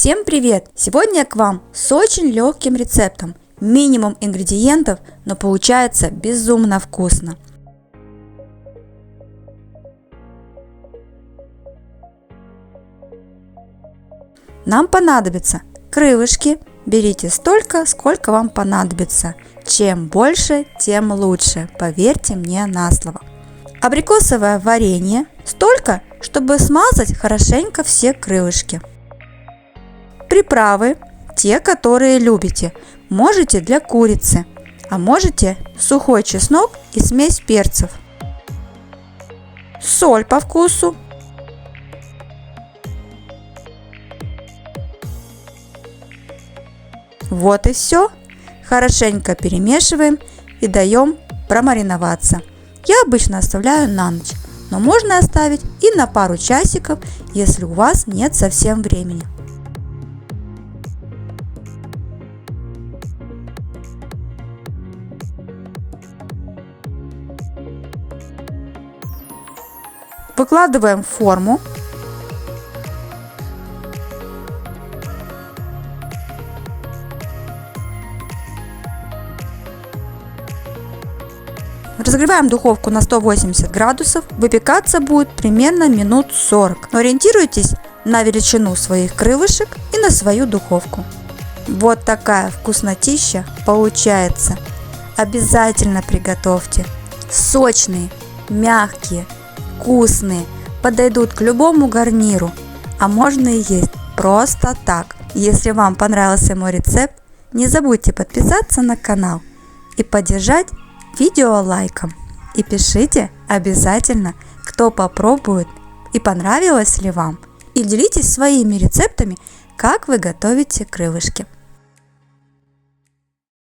Всем привет! Сегодня я к вам с очень легким рецептом. Минимум ингредиентов, но получается безумно вкусно. Нам понадобятся крылышки. Берите столько, сколько вам понадобится. Чем больше, тем лучше. Поверьте мне на слово. Абрикосовое варенье. Столько, чтобы смазать хорошенько все крылышки. Приправы, те, которые любите. Можете для курицы, а можете сухой чеснок и смесь перцев. Соль по вкусу. Вот и все. Хорошенько перемешиваем и даем промариноваться. Я обычно оставляю на ночь, но можно оставить и на пару часиков, если у вас нет совсем времени. Выкладываем в форму. Разогреваем духовку на 180 градусов. Выпекаться будет примерно минут 40. Но ориентируйтесь на величину своих крылышек и на свою духовку. Вот такая вкуснотища получается. Обязательно приготовьте. Сочные, мягкие, вкусные, подойдут к любому гарниру, а можно и есть просто так. Если вам понравился мой рецепт, не забудьте подписаться на канал и поддержать видео лайком. И пишите обязательно, кто попробует и понравилось ли вам. И делитесь своими рецептами, как вы готовите крылышки.